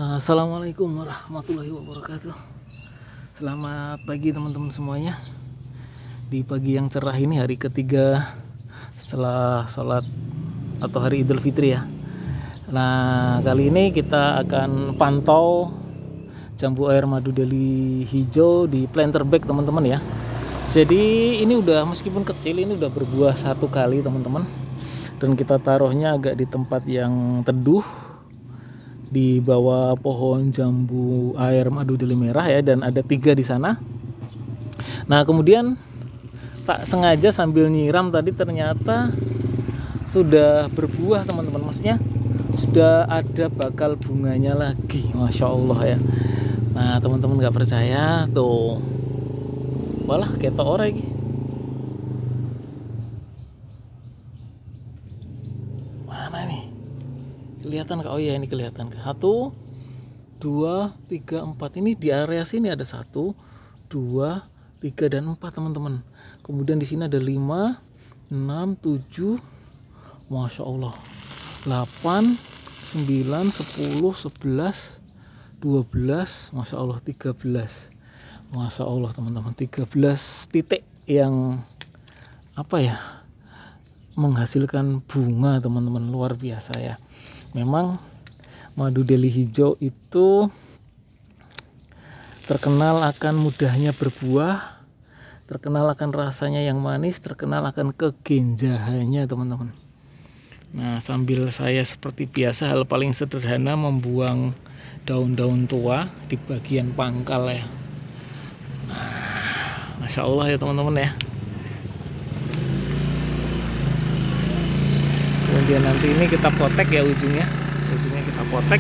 Assalamualaikum warahmatullahi wabarakatuh. Selamat pagi teman-teman semuanya. Di pagi yang cerah ini, hari ketiga setelah sholat atau hari Idul Fitri ya. Nah, kali ini kita akan pantau jambu air madu deli hijau di planter bag teman-teman ya. Jadi ini udah, meskipun kecil, ini udah berbuah satu kali teman-teman. Dan kita taruhnya agak di tempat yang teduh, di bawah pohon jambu air madu deli merah ya, dan ada 3 di sana. Nah, kemudian tak sengaja sambil nyiram tadi ternyata sudah berbuah teman-teman, maksudnya sudah ada bakal bunganya lagi, masya Allah ya. Nah, teman-teman nggak percaya tuh, walah ketok orang ini. Mana nih? Kelihatan kak? Oh iya, ini kelihatan. 1, 2, 3, 4. Ini di area sini ada 1, 2, 3 dan 4 teman-teman. Kemudian di sini ada 5, 6, 7, masya Allah, 8, 9, 10, 11, 12, masya Allah, 13. Masya Allah teman-teman, 13 titik yang apa ya, menghasilkan bunga teman-teman, luar biasa ya. Memang madu deli hijau itu terkenal akan mudahnya berbuah, terkenal akan rasanya yang manis, terkenal akan kegenjahannya teman-teman. Nah, sambil saya seperti biasa, hal paling sederhana membuang daun-daun tua di bagian pangkal ya. Nah, masya Allah ya teman-teman ya. Kemudian nanti ini kita potek ya, ujungnya kita potek.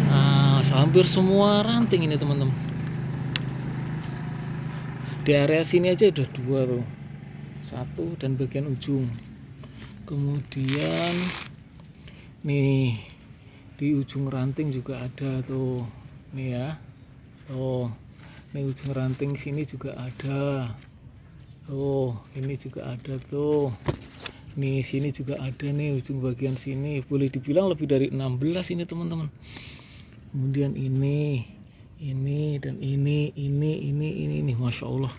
Nah, hampir semua ranting ini teman-teman. Di area sini aja udah 2 tuh, 1 dan bagian ujung. Kemudian nih di ujung ranting juga ada tuh, nih ya. Oh, nih ujung ranting sini juga ada. Oh, ini juga ada tuh. Nih sini juga ada nih, ujung bagian sini boleh dibilang lebih dari 16 ini teman-teman. Kemudian ini dan ini, masya Allah,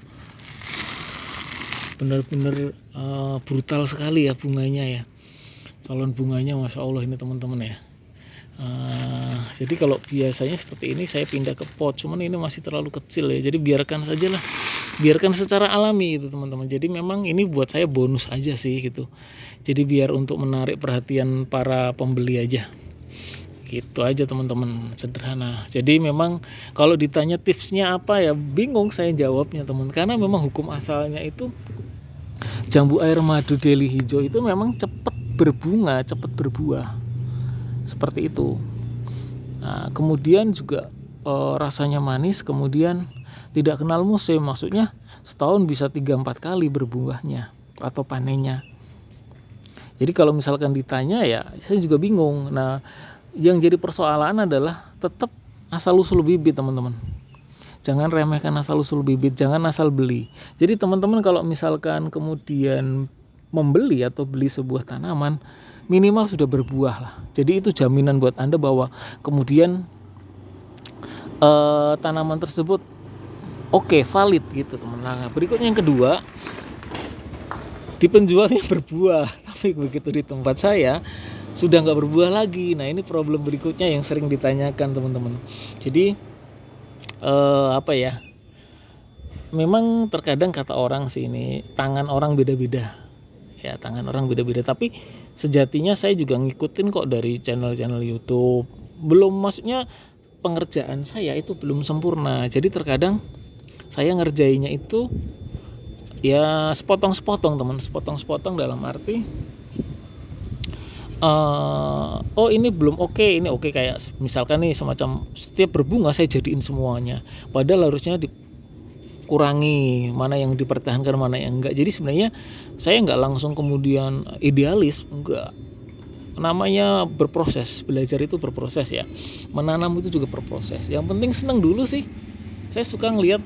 benar-benar brutal sekali ya bunganya ya, calon bunganya masya Allah ini teman-teman ya. Jadi kalau biasanya seperti ini saya pindah ke pot, cuman ini masih terlalu kecil ya, jadi biarkan saja lah, biarkan secara alami gitu teman-teman. Jadi memang ini buat saya bonus aja sih gitu, jadi biar untuk menarik perhatian para pembeli aja gitu aja teman-teman, sederhana. Jadi memang kalau ditanya tipsnya apa ya, bingung saya jawabnya teman, karena memang hukum asalnya itu jambu air madu deli hijau itu memang cepat berbunga, cepat berbuah seperti itu. Nah, kemudian juga rasanya manis, kemudian tidak kenal musim, maksudnya setahun bisa 3-4 kali berbuahnya atau panennya. Jadi kalau misalkan ditanya ya saya juga bingung. Nah, yang jadi persoalan adalah tetap asal usul bibit teman-teman. Jangan remehkan asal usul bibit, jangan asal beli. Jadi teman-teman kalau misalkan kemudian membeli atau beli sebuah tanaman, minimal sudah berbuah lah. Jadi itu jaminan buat Anda bahwa kemudian tanaman tersebut oke, valid gitu teman. Nah, berikutnya yang kedua, di penjualnya berbuah, tapi begitu di tempat saya sudah nggak berbuah lagi. Nah, ini problem berikutnya yang sering ditanyakan teman-teman. Jadi apa ya, memang terkadang kata orang sih, ini tangan orang beda-beda ya, tangan orang beda-beda. Tapi sejatinya saya juga ngikutin kok dari channel-channel YouTube. Belum, maksudnya pengerjaan saya itu belum sempurna. Jadi terkadang saya ngerjainnya itu ya sepotong-sepotong teman, sepotong-sepotong dalam arti oh ini belum oke, ini oke, kayak misalkan nih semacam setiap berbunga saya jadiin semuanya, padahal harusnya dikurangi, mana yang dipertahankan mana yang enggak. Jadi sebenarnya saya enggak langsung kemudian idealis, enggak. Namanya berproses, belajar itu berproses ya, menanam itu juga berproses. Yang penting senang dulu sih. Saya suka ngelihat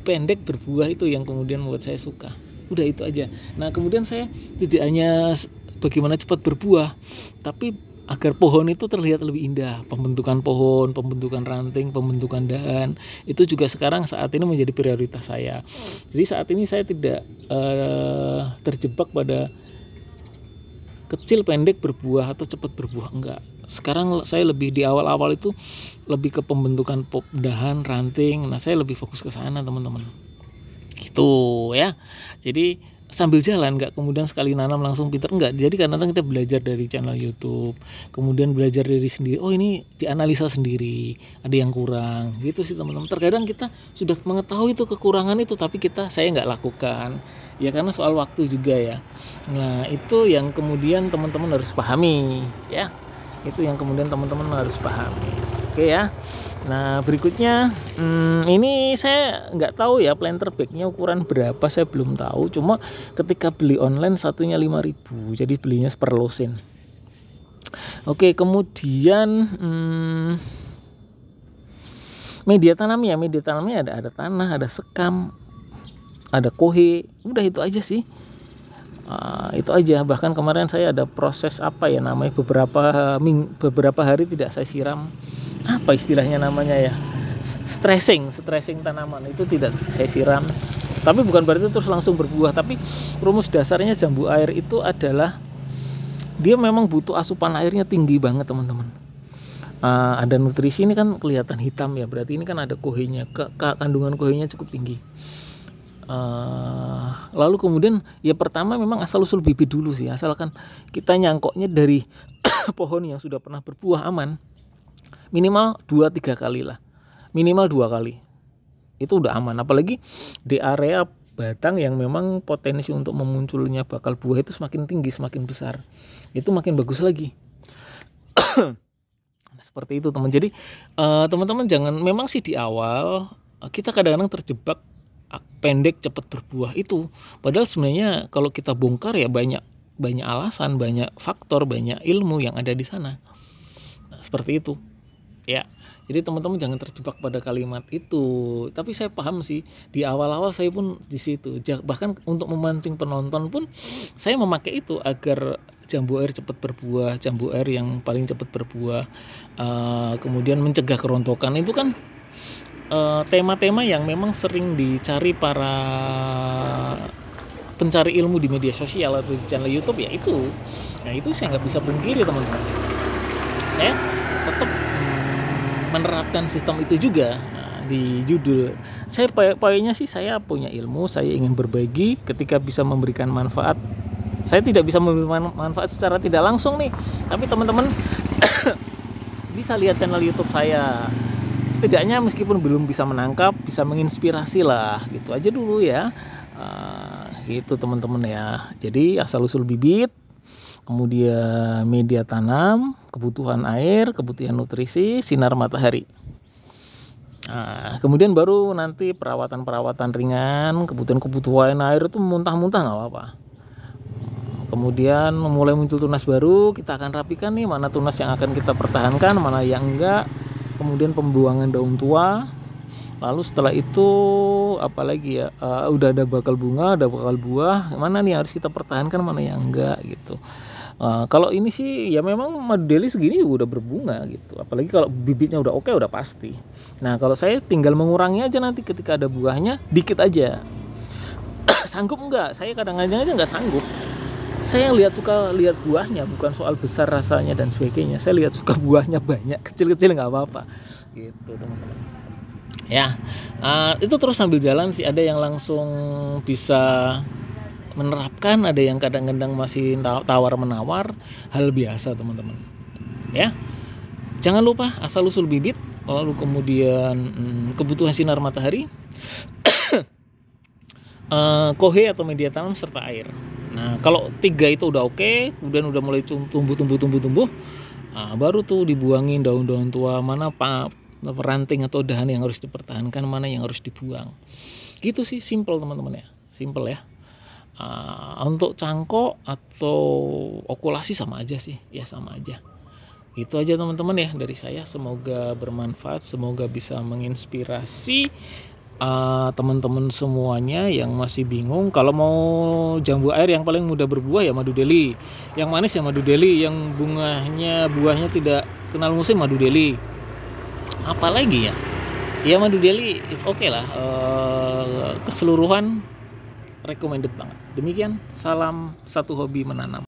pendek berbuah, itu yang kemudian membuat saya suka. Udah itu aja. Nah, kemudian saya tidak hanya bagaimana cepat berbuah, tapi agar pohon itu terlihat lebih indah. Pembentukan pohon, pembentukan ranting, pembentukan dahan, itu juga sekarang saat ini menjadi prioritas saya. Jadi saat ini saya tidak terjebak pada kecil, pendek, berbuah atau cepat berbuah, enggak. Sekarang saya lebih di awal-awal itu lebih ke pembentukan dahan, ranting. Nah, saya lebih fokus ke sana, teman-teman. Gitu ya. Jadi sambil jalan, nggak kemudian sekali nanam langsung pinter, enggak. Jadi kadang-kadang kita belajar dari channel YouTube, kemudian belajar dari sendiri. Oh, ini dianalisa sendiri, ada yang kurang, gitu sih teman-teman. Terkadang kita sudah mengetahui itu kekurangan itu, tapi saya nggak lakukan, ya karena soal waktu juga ya. Nah, itu yang kemudian teman-teman harus pahami, ya. Itu yang kemudian teman-teman harus pahami. Oke ya. Nah, berikutnya ini saya nggak tahu ya planter bagnya ukuran berapa, saya belum tahu. Cuma ketika beli online satunya 5.000, jadi belinya seperlusin. Oke, kemudian media tanamnya ada tanah, ada sekam, ada kohe, udah itu aja sih. Itu aja. Bahkan kemarin saya ada proses namanya beberapa hari tidak saya siram, apa istilahnya namanya ya, stressing tanaman itu tidak saya siram. Tapi bukan berarti terus langsung berbuah, tapi rumus dasarnya jambu air itu adalah dia memang butuh asupan airnya tinggi banget, teman-teman. Ada nutrisi, ini kan kelihatan hitam ya, berarti ini kan ada kohenya, kandungan kohenya cukup tinggi. Lalu kemudian ya pertama memang asal usul bibit dulu sih, asalkan kita nyangkoknya dari pohon yang sudah pernah berbuah aman, minimal 2-3 kali lah, minimal 2 kali itu udah aman. Apalagi di area batang yang memang potensi untuk memunculnya bakal buah itu semakin tinggi, semakin besar, itu makin bagus lagi. Seperti itu, teman. Jadi teman-teman jangan, memang sih di awal kita kadang-kadang terjebak pendek cepat berbuah itu, padahal sebenarnya kalau kita bongkar ya banyak alasan, banyak faktor, banyak ilmu yang ada di sana. Nah, seperti itu ya. Jadi teman-teman jangan terjebak pada kalimat itu. Tapi saya paham sih, di awal-awal saya pun di situ. Bahkan untuk memancing penonton pun saya memakai itu agar jambu air cepat berbuah, jambu air yang paling cepat berbuah, kemudian mencegah kerontokan. Itu kan tema-tema yang memang sering dicari para pencari ilmu di media sosial atau di channel YouTube ya itu. Nah, itu saya nggak bisa pungkiri, teman-teman. Saya tetap menerapkan sistem itu juga. Di judul saya poinnya sih, saya punya ilmu, saya ingin berbagi. Ketika bisa memberikan manfaat, saya tidak bisa memberikan manfaat secara tidak langsung nih, tapi teman-teman bisa lihat channel YouTube saya. Setidaknya meskipun belum bisa menangkap, bisa menginspirasi lah, gitu aja dulu ya. Gitu teman-teman ya. Jadi asal usul bibit, kemudian media tanam, kebutuhan air, kebutuhan nutrisi, sinar matahari. Kemudian baru nanti perawatan ringan, kebutuhan air itu muntah-muntah nggak apa-apa. Kemudian mulai muncul tunas baru, kita akan rapikan nih mana tunas yang akan kita pertahankan, mana yang enggak. Kemudian pembuangan daun tua. Lalu setelah itu apalagi ya, udah ada bakal bunga, ada bakal buah, mana nih harus kita pertahankan, mana yang enggak gitu. Kalau ini sih ya memang modeli segini juga udah berbunga gitu. Apalagi kalau bibitnya udah oke, udah pasti. Nah, kalau saya tinggal mengurangi aja nanti ketika ada buahnya dikit aja. Sanggup enggak? Saya kadang-kadang aja enggak sanggup. Saya suka lihat buahnya, bukan soal besar rasanya dan sebagainya. Saya lihat suka buahnya banyak, kecil-kecil nggak apa-apa, gitu teman-teman. Ya, itu terus sambil jalan sih. Ada yang langsung bisa menerapkan, ada yang kadang-kadang masih tawar-menawar, hal biasa teman-teman. Ya, jangan lupa asal usul bibit, lalu kemudian kebutuhan sinar matahari, kohe atau media tanam serta air. Nah, kalau 3 itu udah oke, kemudian udah mulai tumbuh, baru tuh dibuangin daun-daun tua, mana ranting atau dahan yang harus dipertahankan, mana yang harus dibuang. Gitu sih, simple teman-teman ya, simple ya. Untuk cangkok atau okulasi sama aja sih, ya sama aja. Itu aja teman-teman ya dari saya. Semoga bermanfaat, semoga bisa menginspirasi teman-teman semuanya yang masih bingung, kalau mau jambu air yang paling mudah berbuah ya madu deli, yang manis ya madu deli, yang buahnya tidak kenal musim madu deli. Apalagi ya madu deli it's okay lah, keseluruhan recommended banget. Demikian, salam satu hobi menanam.